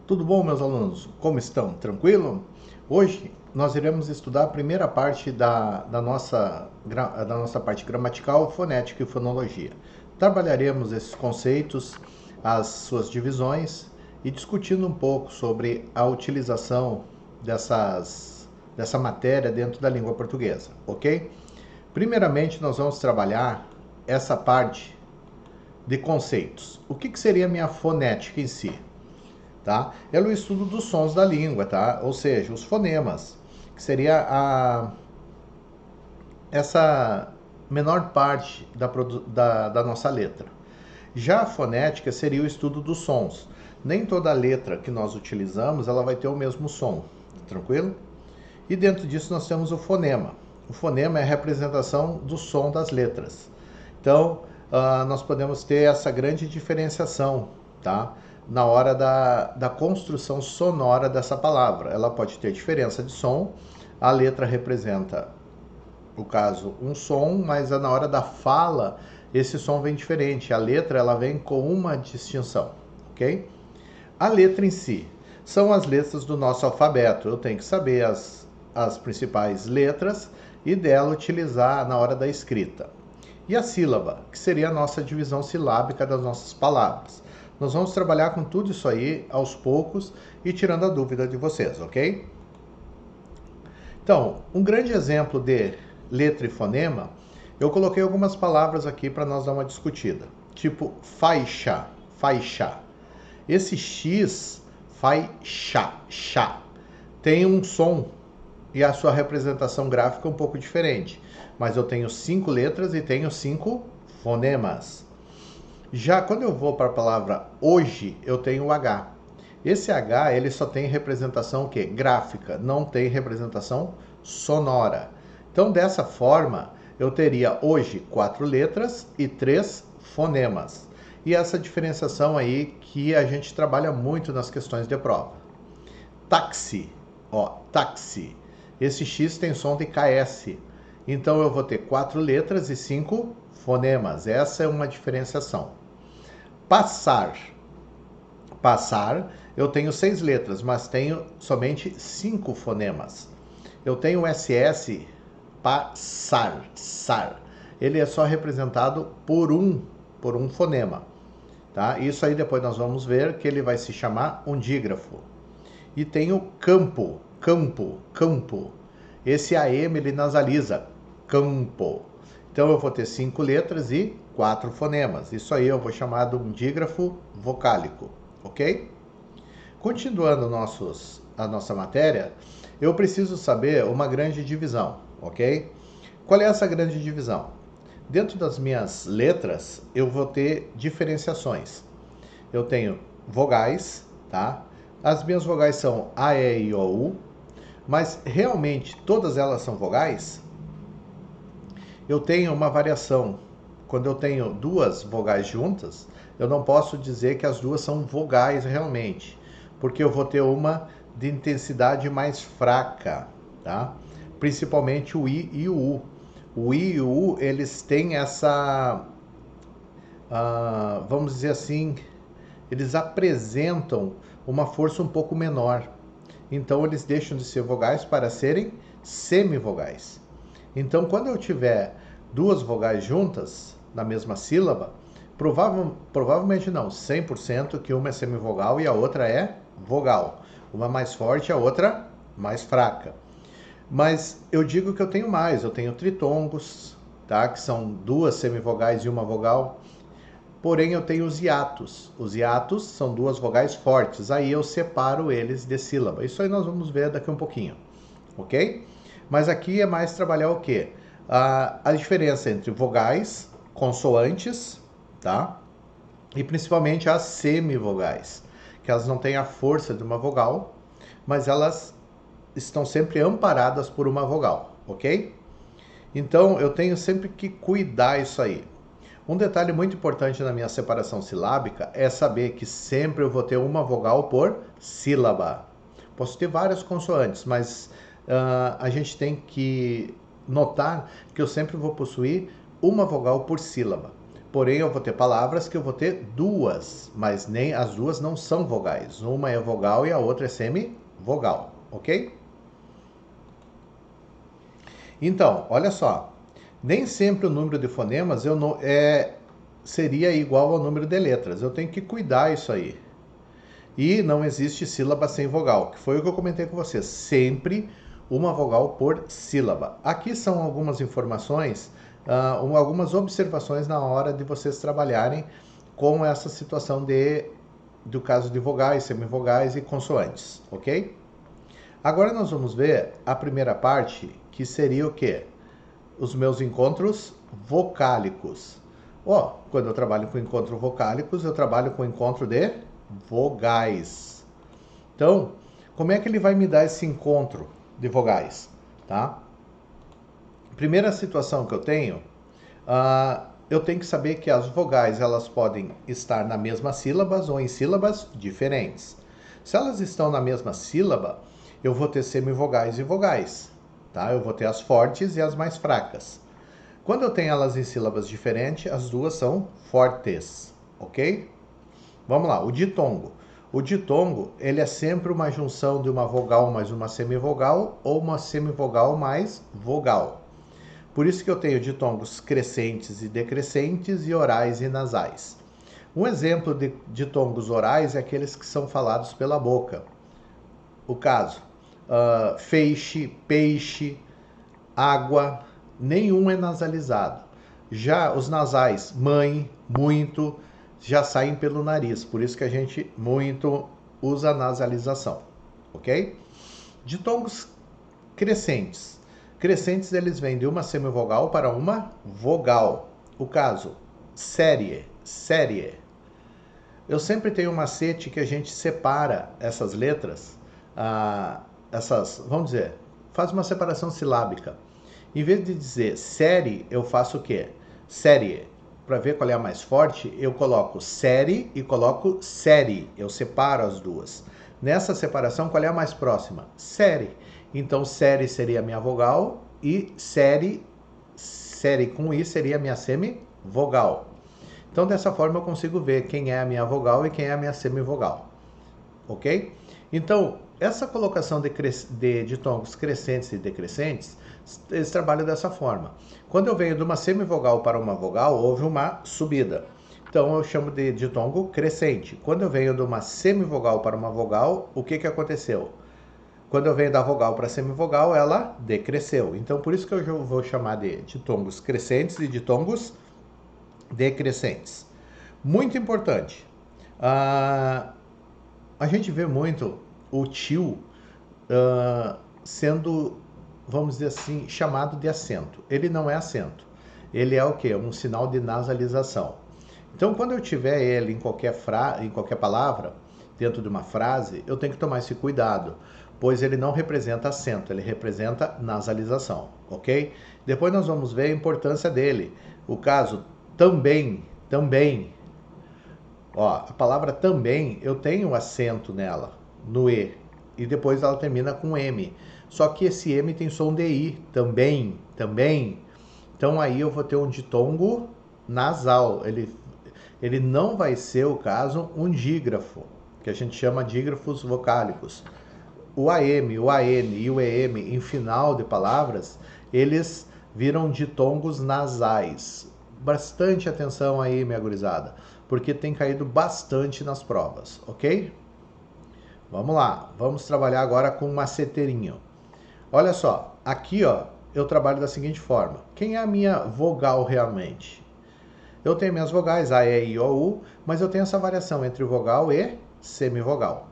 Tudo bom, meus alunos? Como estão? Tranquilo? Hoje nós iremos estudar a primeira parte da nossa parte gramatical, fonética e fonologia. Trabalharemos esses conceitos, as suas divisões e discutindo um pouco sobre a utilização dessa matéria dentro da língua portuguesa, ok? Primeiramente, nós vamos trabalhar essa parte de conceitos. O que seria a minha fonética em si? Tá? É o estudo dos sons da língua, tá? Ou seja, os fonemas, que seria essa menor parte da nossa letra. Já a fonética seria o estudo dos sons. Nem toda letra que nós utilizamos ela vai ter o mesmo som, tranquilo? E dentro disso nós temos o fonema. O fonema é a representação do som das letras. Então, nós podemos ter essa grande diferenciação, tá? Na hora da construção sonora dessa palavra. Ela pode ter diferença de som, a letra representa, no caso, um som, mas na hora da fala, esse som vem diferente. A letra ela vem com uma distinção, ok? A letra em si são as letras do nosso alfabeto. Eu tenho que saber as principais letras e dela utilizar na hora da escrita. E a sílaba, que seria a nossa divisão silábica das nossas palavras. Nós vamos trabalhar com tudo isso aí aos poucos e tirando a dúvida de vocês, ok? Então, um grande exemplo de letra e fonema, eu coloquei algumas palavras aqui para nós dar uma discutida. Tipo faixa, faixa. Esse X, faixa, chá, tem um som e a sua representação gráfica é um pouco diferente. Mas eu tenho 5 letras e tenho 5 fonemas. Já quando eu vou para a palavra hoje, eu tenho o H. Esse H, ele só tem representação o quê? Gráfica, não tem representação sonora. Então, dessa forma, eu teria hoje 4 letras e 3 fonemas. E essa diferenciação aí que a gente trabalha muito nas questões de prova. Táxi, ó, táxi. Esse X tem som de KS. Então, eu vou ter 4 letras e 5 fonemas. Essa é uma diferenciação. Passar. Passar, eu tenho 6 letras, mas tenho somente 5 fonemas. Eu tenho o SS, passar, sar. Ele é só representado por um fonema. Tá? Isso aí depois nós vamos ver que ele vai se chamar undígrafo. E tem o campo, campo, campo. Esse AM ele nasaliza, campo. Então eu vou ter 5 letras e 4 fonemas. Isso aí eu vou chamar de undígrafo vocálico, ok? Continuando a nossa matéria, eu preciso saber uma grande divisão, ok? Qual é essa grande divisão? Dentro das minhas letras, eu vou ter diferenciações. Eu tenho vogais, tá? As minhas vogais são A, E, I, O, U, mas realmente todas elas são vogais? Eu tenho uma variação. Quando eu tenho duas vogais juntas, eu não posso dizer que as duas são vogais realmente, porque eu vou ter uma de intensidade mais fraca, tá? Principalmente o I e o U. O I e o U, eles têm essa, vamos dizer assim, eles apresentam uma força um pouco menor. Então, eles deixam de ser vogais para serem semivogais. Então, quando eu tiver duas vogais juntas na mesma sílaba, provavelmente não, 100% que uma é semivogal e a outra é vogal. Uma mais forte e a outra mais fraca. Mas eu digo que eu tenho mais, eu tenho tritongos, tá? Que são duas semivogais e uma vogal. Porém, eu tenho os hiatos. Os hiatos são duas vogais fortes, aí eu separo eles de sílaba. Isso aí nós vamos ver daqui um pouquinho, ok? Mas aqui é mais trabalhar o quê? A diferença entre vogais, consoantes, tá? E principalmente as semivogais, que elas não têm a força de uma vogal, mas elas estão sempre amparadas por uma vogal, ok? Então, eu tenho sempre que cuidar isso aí. Um detalhe muito importante na minha separação silábica é saber que sempre eu vou ter uma vogal por sílaba. Posso ter várias consoantes, mas a gente tem que notar que eu sempre vou possuir uma vogal por sílaba. Porém, eu vou ter palavras que eu vou ter duas, mas nem as duas não são vogais. Uma é vogal e a outra é semivogal, ok? Então, olha só. Nem sempre o número de fonemas seria igual ao número de letras. Eu tenho que cuidar isso aí. E não existe sílaba sem vogal, que foi o que eu comentei com vocês. Sempre uma vogal por sílaba. Aqui são algumas informações, algumas observações na hora de vocês trabalharem com essa situação do caso de vogais, semivogais e consoantes, ok? Agora nós vamos ver a primeira parte, que seria o quê? Os meus encontros vocálicos. Quando eu trabalho com encontros vocálicos, eu trabalho com encontro de vogais. Então, como é que ele vai me dar esse encontro de vogais, tá? Primeira situação que eu tenho que saber que as vogais elas podem estar na mesma sílaba ou em sílabas diferentes. Se elas estão na mesma sílaba, eu vou ter semivogais e vogais, tá? Eu vou ter as fortes e as mais fracas. Quando eu tenho elas em sílabas diferentes, as duas são fortes, ok? Vamos lá, o ditongo. O ditongo, ele é sempre uma junção de uma vogal mais uma semivogal ou uma semivogal mais vogal. Por isso que eu tenho ditongos crescentes e decrescentes e orais e nasais. Um exemplo de ditongos orais é aqueles que são falados pela boca. O caso, feixe, peixe, água, nenhum é nasalizado. Já os nasais, mãe, muito, já saem pelo nariz, por isso que a gente muito usa a nasalização, ok? Ditongos crescentes. Crescentes eles vêm de uma semivogal para uma vogal. O caso, série, série. Eu sempre tenho um macete que a gente separa essas letras, vamos dizer, faz uma separação silábica. Em vez de dizer série, eu faço o quê? Série. Para ver qual é a mais forte, eu coloco série e coloco série. Eu separo as duas. Nessa separação, qual é a mais próxima? Série. Então, série seria a minha vogal e série com i seria a minha semivogal. Então, dessa forma, eu consigo ver quem é a minha vogal e quem é a minha semivogal. Ok? Então, essa colocação de ditongos crescentes e decrescentes, eles trabalham dessa forma. Quando eu venho de uma semivogal para uma vogal, houve uma subida. Então, eu chamo de ditongo crescente. Quando eu venho de uma semivogal para uma vogal, o que aconteceu? Quando eu venho da vogal para a semivogal, ela decresceu. Então, por isso que eu vou chamar de ditongos crescentes e ditongos decrescentes. Muito importante. A gente vê muito o tio sendo, vamos dizer assim, chamado de acento. Ele não é acento. Ele é o quê? Um sinal de nasalização. Então, quando eu tiver ele em qualquer palavra, dentro de uma frase, eu tenho que tomar esse cuidado, pois ele não representa acento, ele representa nasalização, ok? Depois nós vamos ver a importância dele. O caso também. A palavra também, eu tenho acento nela, no E, e depois ela termina com M. Só que esse M tem som de I, também. Então aí eu vou ter um ditongo nasal. Ele não vai ser, o caso, um dígrafo, que a gente chama dígrafos vocálicos. O AM, o AN e o EM em final de palavras, eles viram ditongos nasais. Bastante atenção aí, minha gurizada, porque tem caído bastante nas provas, ok? Vamos lá, vamos trabalhar agora com um maceteirinho. Olha só, aqui eu trabalho da seguinte forma. Quem é a minha vogal realmente? Eu tenho minhas vogais A, E, I, O, U, mas eu tenho essa variação entre vogal e semivogal.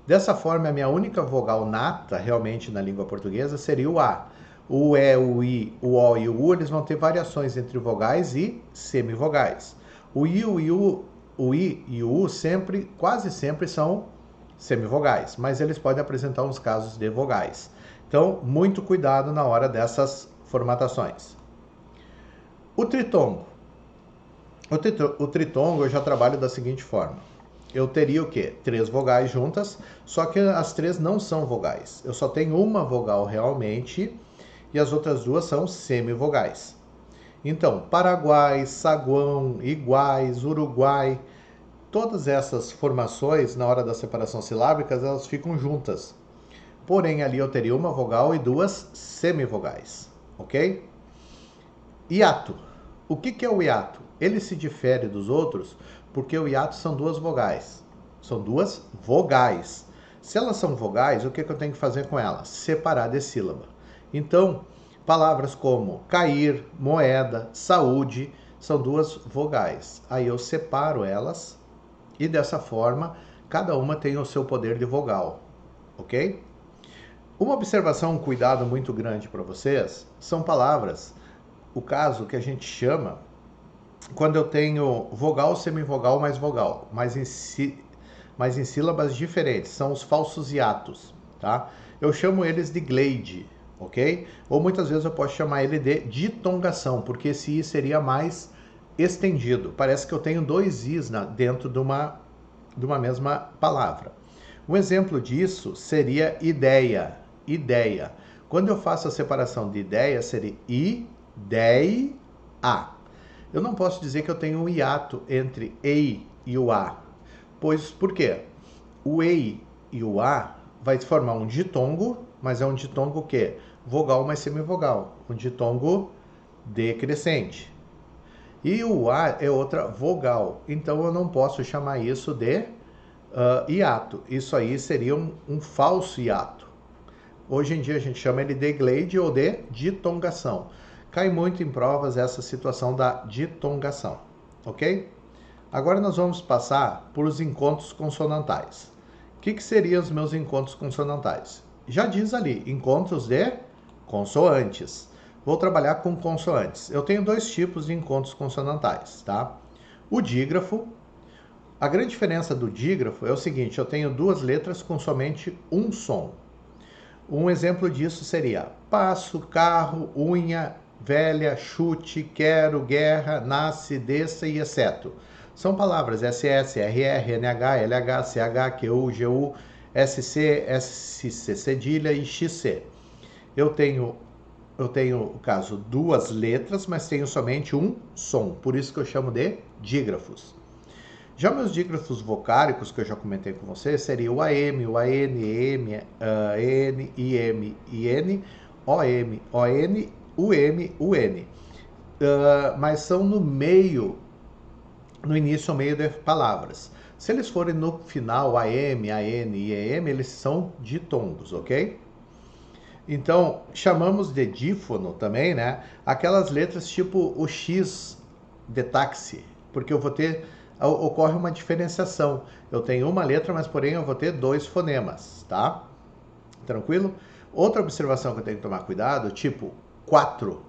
Dessa forma, a minha única vogal nata realmente na língua portuguesa seria o A. O E, o I, o O e o U, eles vão ter variações entre vogais e semivogais. O I, o I e o U quase sempre são semivogais, mas eles podem apresentar uns casos de vogais. Então, muito cuidado na hora dessas formatações. O tritongo. O tritongo eu já trabalho da seguinte forma. Eu teria o quê? 3 vogais juntas, só que as 3 não são vogais. Eu só tenho uma vogal realmente e as outras 2 são semivogais. Então, Paraguai, saguão, iguais, Uruguai, todas essas formações, na hora da separação silábica, elas ficam juntas. Porém, ali eu teria uma vogal e duas semivogais, ok? Hiato. O que é o hiato? Ele se difere dos outros porque o hiato são duas vogais. São duas vogais. Se elas são vogais, o que eu tenho que fazer com elas? Separar de sílaba. Então, palavras como cair, moeda, saúde, são duas vogais. Aí eu separo elas e dessa forma, cada uma tem o seu poder de vogal, ok? Uma observação, um cuidado muito grande para vocês, são palavras, o caso que a gente chama, quando eu tenho vogal, semivogal, mais vogal, mas em sílabas diferentes, são os falsos hiatos, tá? Eu chamo eles de glade, ok? Ou muitas vezes eu posso chamar ele de ditongação, porque esse i seria mais estendido. Parece que eu tenho dois i's dentro de uma mesma palavra. Um exemplo disso seria ideia. Ideia. Quando eu faço a separação de ideia, seria ideia. Eu não posso dizer que eu tenho um hiato entre ei e o a. Pois por quê? O ei e o a vai formar um ditongo, mas é um ditongo o quê? Vogal mais semivogal. Um ditongo decrescente. E o a é outra vogal. Então eu não posso chamar isso de hiato. Isso aí seria um falso hiato. Hoje em dia a gente chama ele de glade ou de ditongação. Cai muito em provas essa situação da ditongação, ok? Agora nós vamos passar por os encontros consonantais. O que seriam os meus encontros consonantais? Já diz ali, encontros de consoantes. Vou trabalhar com consoantes. Eu tenho dois tipos de encontros consonantais, tá? O dígrafo. A grande diferença do dígrafo é o seguinte, eu tenho duas letras com somente um som. Um exemplo disso seria passo, carro, unha, velha, chute, quero, guerra, nasce, desça e exceto. São palavras SS, RR, NH, LH, CH, QU, GU, SC, SC, cedilha e XC. Eu tenho, no caso, duas letras, mas tenho somente um som. Por isso que eu chamo de dígrafos. Já meus dígrafos vocálicos, que eu já comentei com vocês, seria o AM, o AN, EM, N, IM, IN, OM, ON, UM, UN. Mas são no meio, no início ou meio de palavras. Se eles forem no final, AM, AN e EM, eles são ditongos, ok? Então, chamamos de dífono também, né? Aquelas letras tipo o X de táxi, porque eu vou ter, ocorre uma diferenciação. Eu tenho uma letra, mas porém eu vou ter dois fonemas, tá? Tranquilo? Outra observação que eu tenho que tomar cuidado, tipo quatro.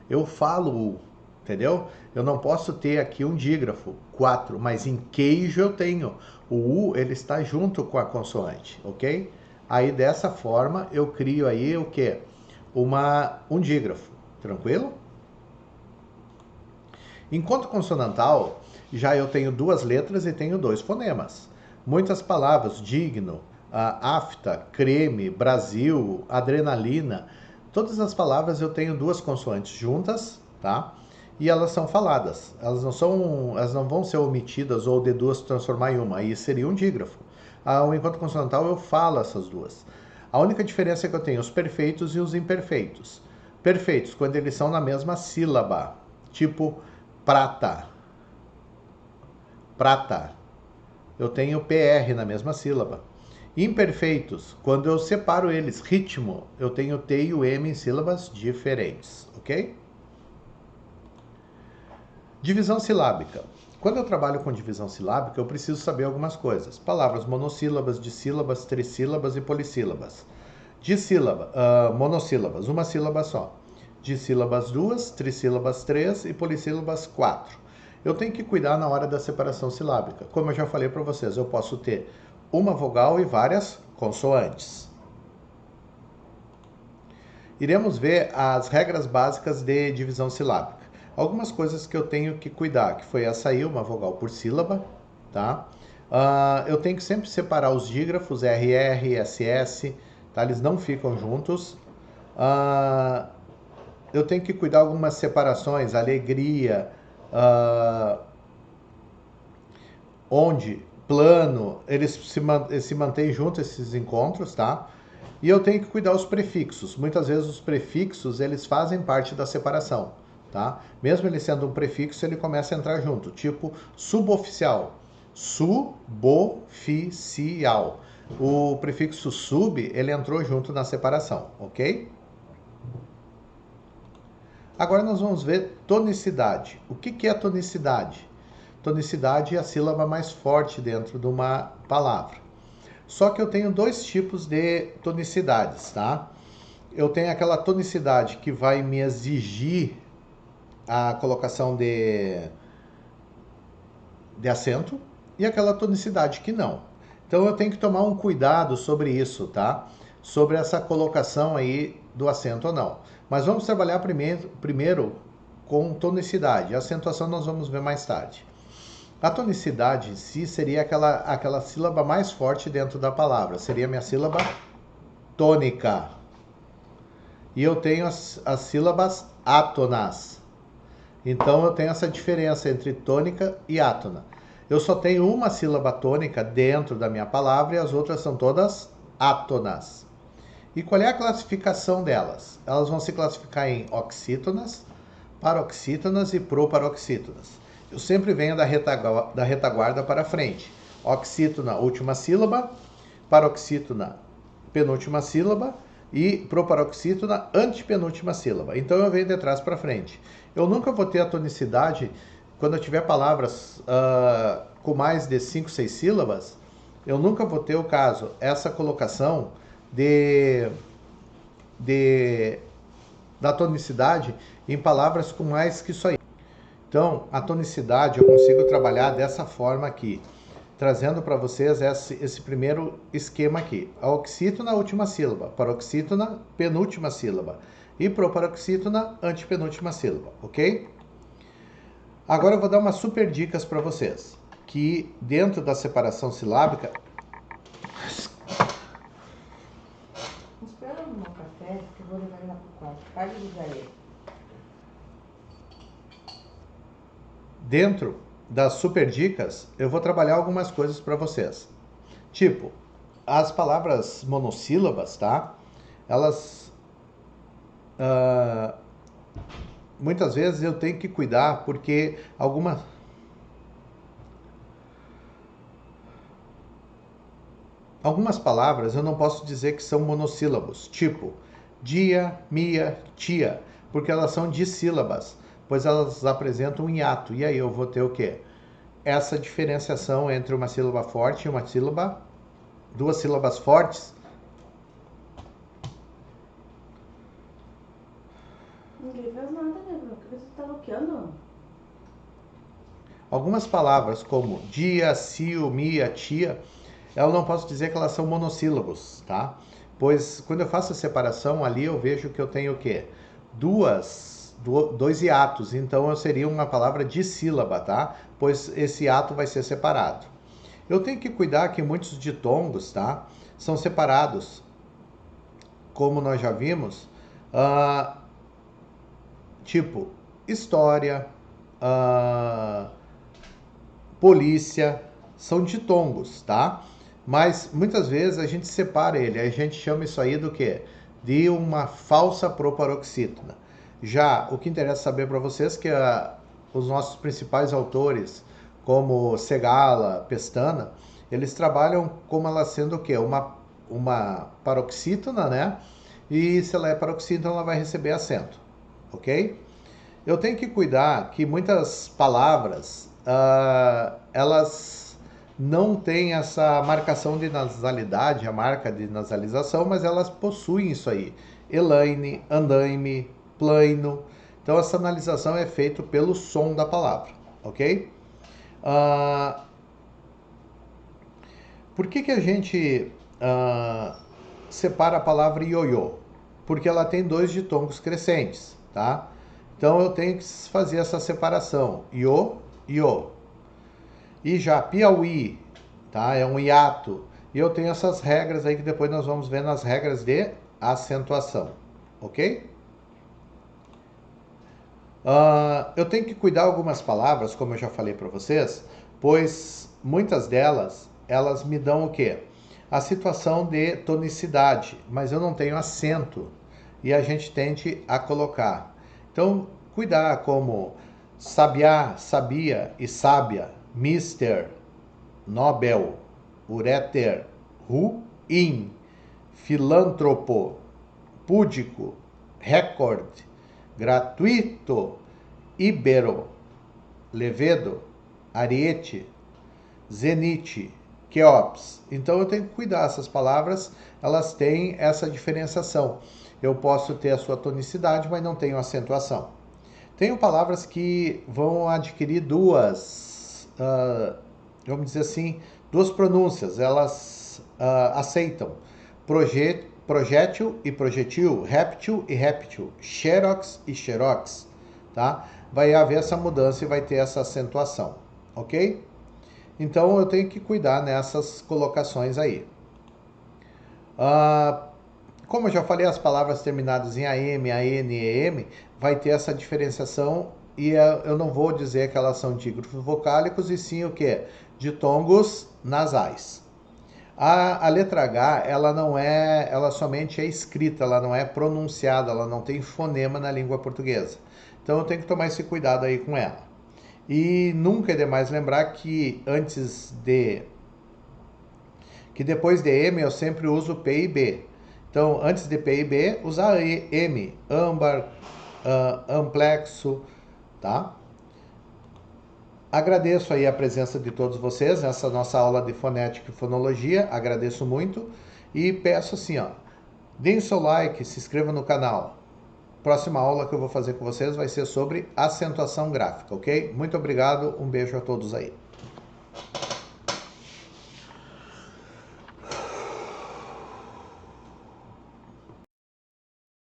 Eu falo U, entendeu? Eu não posso ter aqui um dígrafo, 4, mas em queijo eu tenho. O U, ele está junto com a consoante, ok? Aí dessa forma eu crio aí o quê? Um dígrafo, tranquilo? Enquanto consonantal, já eu tenho duas letras e tenho dois fonemas. Muitas palavras, digno, afta, creme, Brasil, adrenalina, todas as palavras eu tenho duas consoantes juntas, tá? E elas são faladas. Elas não vão ser omitidas ou de duas transformar em uma. Aí seria um dígrafo. O enquanto consonantal eu falo essas duas. A única diferença é que eu tenho os perfeitos e os imperfeitos. Perfeitos, quando eles são na mesma sílaba. Tipo, prata. Prata. Eu tenho PR na mesma sílaba. Imperfeitos, quando eu separo eles, ritmo, eu tenho T e o M em sílabas diferentes, ok? Divisão silábica. Quando eu trabalho com divisão silábica, eu preciso saber algumas coisas. Palavras monossílabas, dissílabas, trissílabas e polissílabas. Monossílabas, uma sílaba só. Dissílabas, duas, trissílabas, três e polissílabas, quatro. Eu tenho que cuidar na hora da separação silábica. Como eu já falei para vocês, eu posso ter uma vogal e várias consoantes. Iremos ver as regras básicas de divisão silábica. Algumas coisas que eu tenho que cuidar, que foi essa aí, uma vogal por sílaba, tá? Eu tenho que sempre separar os dígrafos, RR, SS, tá? Eles não ficam juntos. eu tenho que cuidar algumas separações, alegria, onde, plano, eles se mantêm juntos, esses encontros, tá? E eu tenho que cuidar os prefixos. Muitas vezes os prefixos, eles fazem parte da separação, tá? Mesmo ele sendo um prefixo, ele começa a entrar junto, tipo suboficial, suboficial. O prefixo sub, ele entrou junto na separação, ok? Agora nós vamos ver tonicidade. O que é tonicidade? Tonicidade é a sílaba mais forte dentro de uma palavra. Só que eu tenho dois tipos de tonicidades, tá? Eu tenho aquela tonicidade que vai me exigir a colocação de acento e aquela tonicidade que não. Então eu tenho que tomar um cuidado sobre isso, tá? Sobre essa colocação aí do acento ou não. Mas vamos trabalhar primeiro com tonicidade. A acentuação nós vamos ver mais tarde. A tonicidade em si seria aquela sílaba mais forte dentro da palavra. Seria a minha sílaba tônica. E eu tenho as sílabas átonas. Então eu tenho essa diferença entre tônica e átona. Eu só tenho uma sílaba tônica dentro da minha palavra e as outras são todas átonas. E qual é a classificação delas? Elas vão se classificar em oxítonas, paroxítonas e proparoxítonas. Eu sempre venho da retaguarda para frente. Oxítona, última sílaba, paroxítona, penúltima sílaba e proparoxítona, antepenúltima sílaba. Então eu venho de trás para frente. Eu nunca vou ter a tonicidade quando eu tiver palavras com mais de 5, 6 sílabas. Eu nunca vou ter o caso, essa colocação da tonicidade em palavras com mais que isso aí. Então, a tonicidade eu consigo trabalhar dessa forma aqui, trazendo para vocês esse primeiro esquema aqui. A oxítona, última sílaba, paroxítona, penúltima sílaba e proparoxítona, antepenúltima sílaba, ok? Agora eu vou dar umas super dicas para vocês, que dentro da separação silábica... Espera no café, que eu vou levar ele lá pro quarto. Pode ligar ele. Dentro das super dicas, eu vou trabalhar algumas coisas para vocês. Tipo, as palavras monossílabas, tá? Elas... muitas vezes eu tenho que cuidar porque algumas palavras eu não posso dizer que são monossílabos, tipo dia, mia, tia, porque elas são dissílabas, pois elas apresentam um hiato. E aí eu vou ter o quê? Essa diferenciação entre uma sílaba forte e uma sílaba, duas sílabas fortes. Ninguém faz nada, né, Bruno? Por que você tá bloqueando? Algumas palavras como dia, cio, mia, tia, eu não posso dizer que elas são monossílabos, tá? Pois quando eu faço a separação ali eu vejo que eu tenho o quê? Dois hiatos, então eu seria uma palavra dissílaba, tá? Pois esse hiato vai ser separado. Eu tenho que cuidar que muitos ditongos, tá? São separados, como nós já vimos, tipo história, polícia, são ditongos, tá? Mas muitas vezes a gente separa ele, a gente chama isso aí do quê? De uma falsa proparoxítona. Já o que interessa saber para vocês é que os nossos principais autores, como Segala, Pestana, eles trabalham como ela sendo o quê? Uma paroxítona, né? E se ela é paroxítona, ela vai receber acento, ok? Eu tenho que cuidar que muitas palavras, elas não têm essa marcação de nasalidade, a marca de nasalização, mas elas possuem isso aí. Elaine, andaime, plaino. Então essa analisação é feita pelo som da palavra, ok? Por que a gente separa a palavra ioiô? Porque ela tem dois ditongos crescentes, tá? Então eu tenho que fazer essa separação, iô, iô. E já Piauí, tá? É um hiato. E eu tenho essas regras aí que depois nós vamos ver nas regras de acentuação, ok? Eu tenho que cuidar algumas palavras, como eu já falei para vocês, pois muitas delas, elas me dão o quê? A situação de tonicidade, mas eu não tenho acento e a gente tende a colocar. Então, cuidar como sabiá, sabia e sábia, mister, Nobel, ureter, ruim, filântropo, púdico, recorde, gratuito, ibero, levedo, ariete, zenite, queops. Então eu tenho que cuidar, essas palavras, elas têm essa diferenciação. Eu posso ter a sua tonicidade, mas não tenho acentuação. Tenho palavras que vão adquirir duas, vamos dizer assim, duas pronúncias, elas aceitam. Projétil e projetil, réptil e réptil, xerox e xerox, tá? Vai haver essa mudança e vai ter essa acentuação, ok? Então eu tenho que cuidar nessas colocações aí. Como eu já falei, as palavras terminadas em AM, AN e EM vai ter essa diferenciação e eu não vou dizer que elas são dígrafos vocálicos e sim o que? Ditongos nasais. A letra H, ela não é, ela somente é escrita, ela não é pronunciada, ela não tem fonema na língua portuguesa. Então eu tenho que tomar esse cuidado aí com ela. E nunca é demais lembrar que depois de M eu sempre uso P e B. Então, antes de P e B, usar M, âmbar, amplexo, tá? Agradeço aí a presença de todos vocês nessa nossa aula de fonética e fonologia, agradeço muito e peço assim, ó, deem seu like, se inscrevam no canal. Próxima aula que eu vou fazer com vocês vai ser sobre acentuação gráfica, ok? Muito obrigado, um beijo a todos aí.